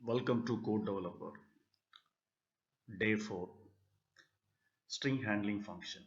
Welcome to Codedeveloper. Day 4. String handling function.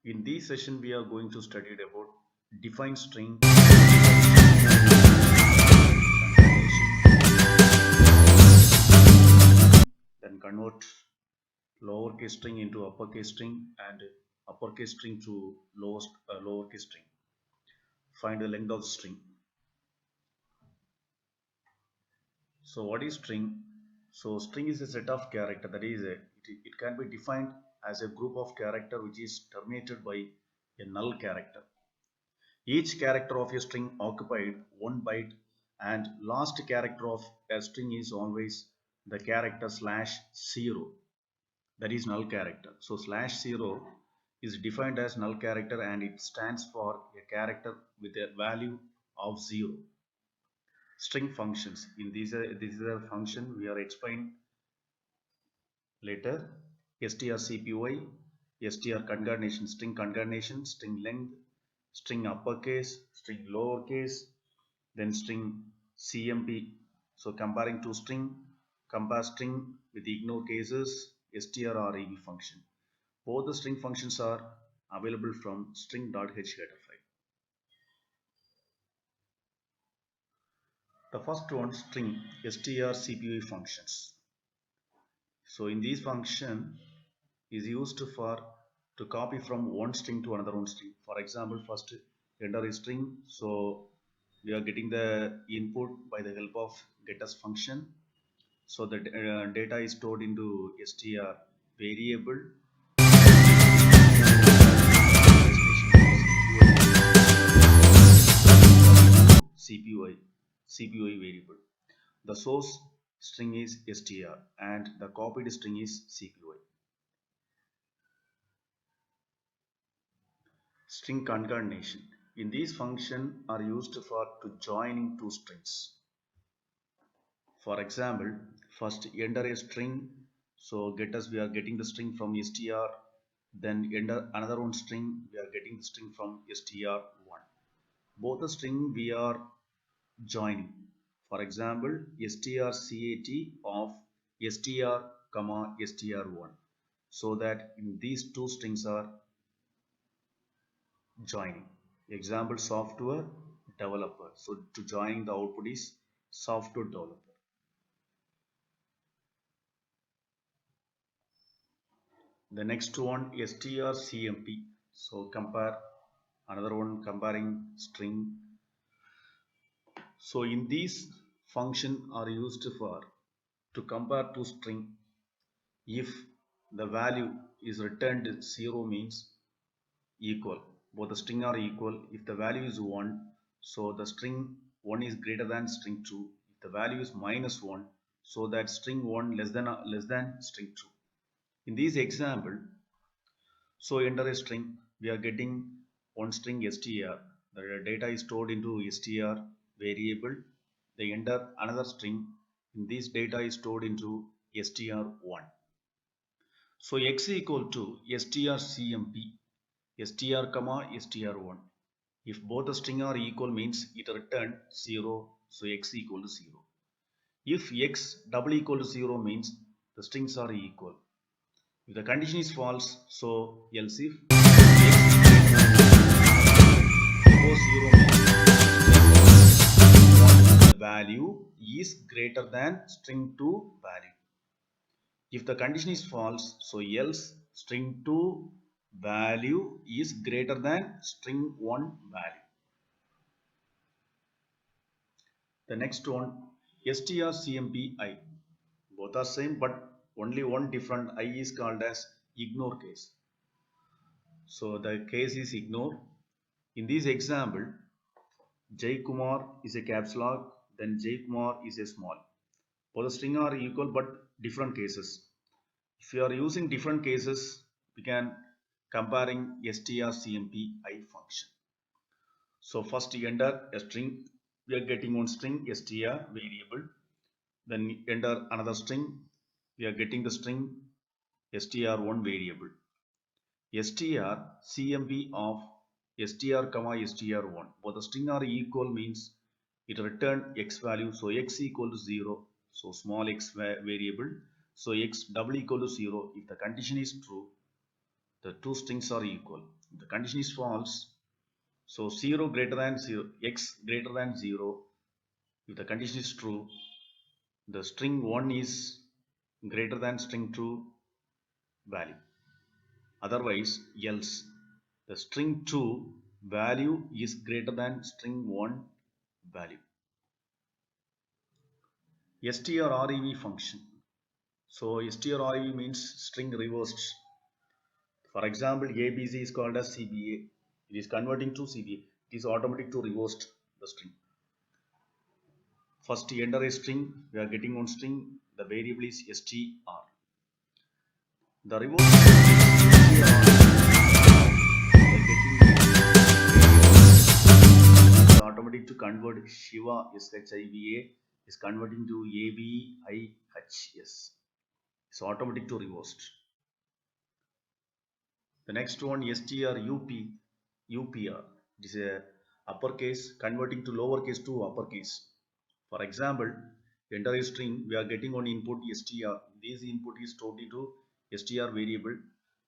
In this session we are going to study about define string, then convert lowercase string into uppercase string and uppercase string to lowercase string. Find the length of string. So what is string? So string is a set of character, that is it can be defined as a group of character which is terminated by a null character. Each character of a string occupied one byte, and last character of a string is always the character /0, that is null character. So /0 is defined as null character and it stands for a character with a value of 0. String functions. In this is a function we are explained later. strcpy, str concatenation, string concatenation, string length, string uppercase, string lowercase, then string cmp. So comparing to string, compare string with ignore cases, strrev function. Both the string functions are available from string.h header file. The first one, string strcpy functions. So in this function is used for to copy from one string to another one string. For example, first enter a string, so we are getting the input by the help of getters function. So the data is stored into str variable. CPY variable. The source string is str and the copied string is CPY. String concatenation. In these functions are used for to joining two strings. For example, first enter a string, so we are getting the string from str, then enter another one string, we are getting the string from str1. Both the string we are joining. For example, strcat of str comma str1, so that in these two strings are joining. Example, software developer. So to join the output is software developer. The next one, strcmp. So compare another one, comparing string. So in these function are used for to compare two string. If the value is returned 0 means equal, both the string are equal. If the value is 1, so the string 1 is greater than string 2. If the value is -1, so that string 1 less than string 2. In this example, so enter a string, we are getting one string str, the data is stored into str variable. They enter another string, in this data is stored into str1. So x equal to strcmp, str comma str1. If both the string are equal means it return 0, so x equal to 0. If x double equal to 0 means the strings are equal. If the condition is false, so else if x above 0 means the value is greater than string 2 value. If the condition is false, so else string 2 value is greater than string 1 value. The next one, strcmpi. Both are same, but only one different. I is called as ignore case. So the case is ignore. In this example, Jay Kumar is a caps lock, then Jay Kumar is a small. Both the string are equal but different cases. If you are using different cases, we can comparing strcmpi function. So first you enter a string, we are getting one string str variable, then enter another string, we are getting the string str1 variable. strcmp of str comma str1, both the string are equal means it returned x value. So x equal to 0, so small x variable, so x double equal to 0. If the condition is true, the two strings are equal. If the condition is false, so 0 greater than 0, x greater than 0. If the condition is true, the string 1 is greater than string 2 value. Otherwise, else the string 2 value is greater than string 1 value. strrev function. So strrev means string reversed. For example, ABC is called as CBA. It is converting to CBA. It is automatic to reversed the string. First enter a string. We are getting one string. The variable is STR. The reverse is automatic to convert Shiva SHIVA is converting to ABIHS. It's automatic to reversed. The next one STRUPR. It is a uppercase converting to lowercase to uppercase. For example, enter a string. We are getting one input str. This input is stored into str variable.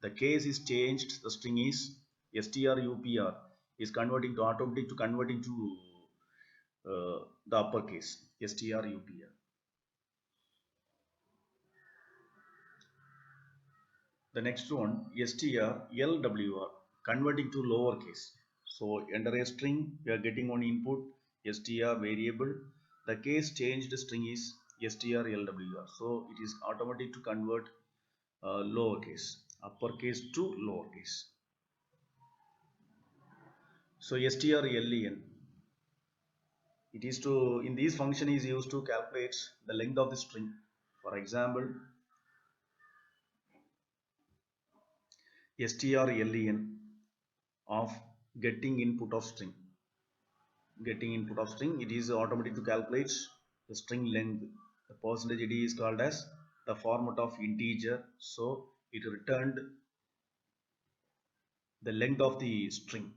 The case is changed. The string is strupr is converting to automatic to converting to the uppercase strupr. The next one strlwr converting to lowercase. So enter a string. We are getting one input str variable. The case changed string is strlwr. So it is automatic to convert lowercase, uppercase to lowercase. So strlen, it is to, in this function is used to calculate the length of the string. For example, strlen of getting input of string. It is automatic to calculate the string length. The percentage it is called as the format of integer, so it returned the length of the string.